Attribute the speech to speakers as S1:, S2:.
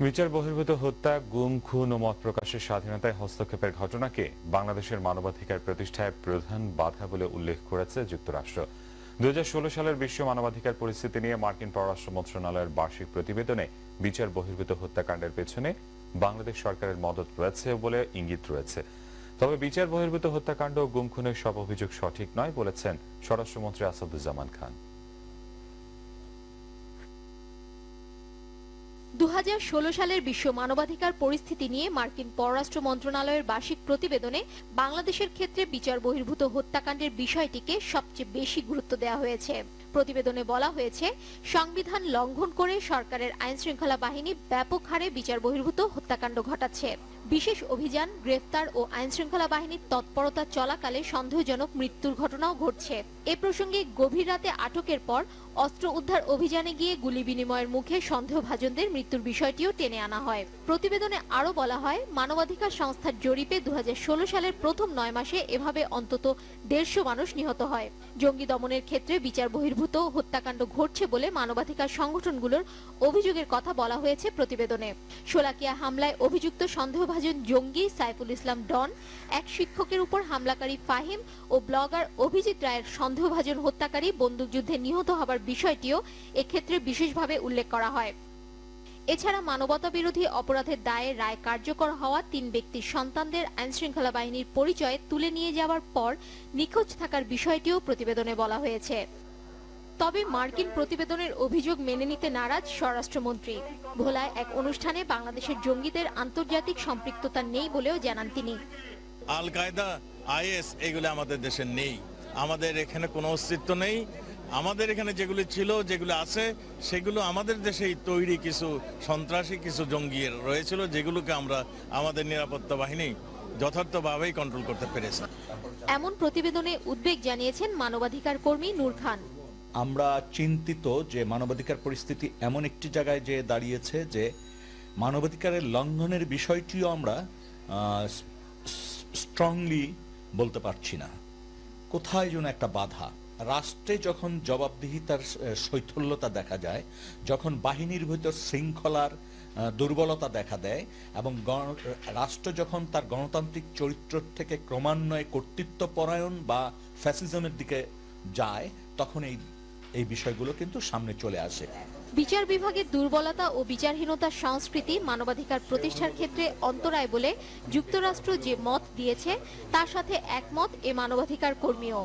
S1: বিচার বহির্ভূত হত্যা, গুম, খুন ও মত প্রকাশের স্বাধীনতায় হস্তক্ষেপের ঘটনাকে বাংলাদেশের মানবাধিকার প্রতিষ্ঠায় প্রধান বাধা বলে উল্লেখ করেছে যুক্তরাষ্ট্র। 2016 সালের বিশ্ব মানবাধিকার পরিস্থিতি নিয়ে মার্কিন পররাষ্ট্র মন্ত্রণালয়ের বার্ষিক প্রতিবেদনে বিচার বহির্ভূত হত্যাকাণ্ডের পেছনে বাংলাদেশ সরকারের মদদ রয়েছে বলে ইঙ্গিত রয়েছে। তবে বিচার বহির্ভূত হত্যাকাণ্ড ও গুম খুনের সব অভিযোগ সঠিক নয় বলেছেন স্বরাষ্ট্রমন্ত্রী আসাদুজ্জামান খান।
S2: 2016 সালের বিশ্ব মানবাধিকার পরিস্থিতি নিয়ে মার্কিন পররাষ্ট্র মন্ত্রণালয়ের বার্ষিক প্রতিবেদনে বাংলাদেশের ক্ষেত্রে বিচার বহির্ভূত হত্যাকাণ্ডের বিষয়টিকে সবচেয়ে বেশি গুরুত্ব দেওয়া হয়েছে। প্রতিবেদনে বলা হয়েছে, সংবিধান লঙ্ঘন করে সরকারের আইনশৃঙ্খলা বাহিনী ব্যাপক হারে বিচার বহির্ভূত হত্যাকাণ্ড ঘটাচ্ছে। বিশেষ অভিযান, গ্রেফতার ও আইনশৃঙ্খলা বাহিনীর তৎপরতা চলাকালে সন্দেহজনক মৃত্যুর ঘটনাও ঘটছে। এ প্রসঙ্গে গভীর রাতে আটকের পর অস্ত্র উদ্ধার অভিযানে গিয়ে গুলি বিনিময়ের মুখে সন্দেহভাজনদের মৃত্যুর বিষয়টিও টেনে আনা হয়। প্রতিবেদনে আরও বলা হয়, মানবাধিকার সংস্থার জরিপে 2016 সালের প্রথম 9 মাসে এভাবে অন্তত 150 মানুষ নিহত হয়। জঙ্গি দমনের ক্ষেত্রে বিচার বহির্ভূত হত্যাকাণ্ড ঘটছে বলে মানবাধিকার সংগঠনগুলোর অভিযোগের কথা বলা হয়েছে প্রতিবেদনে। শোলাকিয়া হামলায় অভিযুক্ত সন্দেহভাজন জঙ্গি সাইফুল ইসলাম ডন, এক শিক্ষকের উপর হামলাকারী ফাহিম ও ব্লগার অভিজিৎ রায়ের সন্দেহভাজন হত্যাকারী বন্দুকযুদ্ধে নিহত হবার বিষয়টিও এক্ষেত্রে বিশেষভাবে উল্লেখ করা হয়। এছাড়া মানবতা বিরোধী অপরাধের দায়ে রায় কার্যকর হওয়া 3 ব্যক্তির সন্তানদের আইনশৃঙ্খলা বাহিনীর পরিচয়ে তুলে নিয়ে যাওয়ার পর নিখোঁজ থাকার বিষয়টিও প্রতিবেদনে বলা হয়েছে। তবে মার্কিন প্রতিবেদনের অভিযোগ মেনে নিতে নারাজ স্বরাষ্ট্রমন্ত্রী। ভোলায় এক অনুষ্ঠানে বাংলাদেশের জঙ্গিদের আন্তর্জাতিক সম্পৃক্ততা নেই বলেও জানান তিনি।
S3: আল কায়দা, আইএস এগুলো আমাদের দেশে নেই, আমাদের এখানে কোনো অস্তিত্ব নেই। আমাদের এখানে যেগুলো ছিল, যেগুলো আছে, সেগুলো আমাদের দেশেই তৈরি কিছু সন্ত্রাসী, কিছু জঙ্গি রয়েছিল, যেগুলোকে আমরা আমাদের নিরাপত্তা বাহিনী যথার্থভাবেই কন্ট্রোল করতে পেরেছি।
S2: এমন প্রতিবেদনে উদ্বেগ জানিয়েছেন মানবাধিকার কর্মী নূর খান।
S4: আমরা চিন্তিত যে মানবাধিকার পরিস্থিতি এমন একটি জায়গায় যে দাঁড়িয়েছে যে মানবাধিকারের লঙ্ঘনের বিষয়টিও আমরা স্ট্রংলি বলতে পারছি না। কোথায় যেন একটা বাধা। রাষ্ট্রে যখন জবাবদিহিতার শৈথল্যতা দেখা যায়, যখন বাহিনীর ভিতর শৃঙ্খলার দুর্বলতা দেখা দেয় এবং রাষ্ট্র যখন তার গণতান্ত্রিক চরিত্র থেকে ক্রমান্বয়ে কর্তৃত্বপরায়ণ বা ফ্যাসিজমের দিকে যায়, তখন এই বিষয়গুলো কিন্তু সামনে চলে আসে।
S2: বিচার বিভাগের দুর্বলতা ও বিচারহীনতার সংস্কৃতি মানবাধিকার প্রতিষ্ঠার ক্ষেত্রে অন্তরায় বলে যুক্তরাষ্ট্র যে মত দিয়েছে তার সাথে একমত এ মানবাধিকার কর্মীও।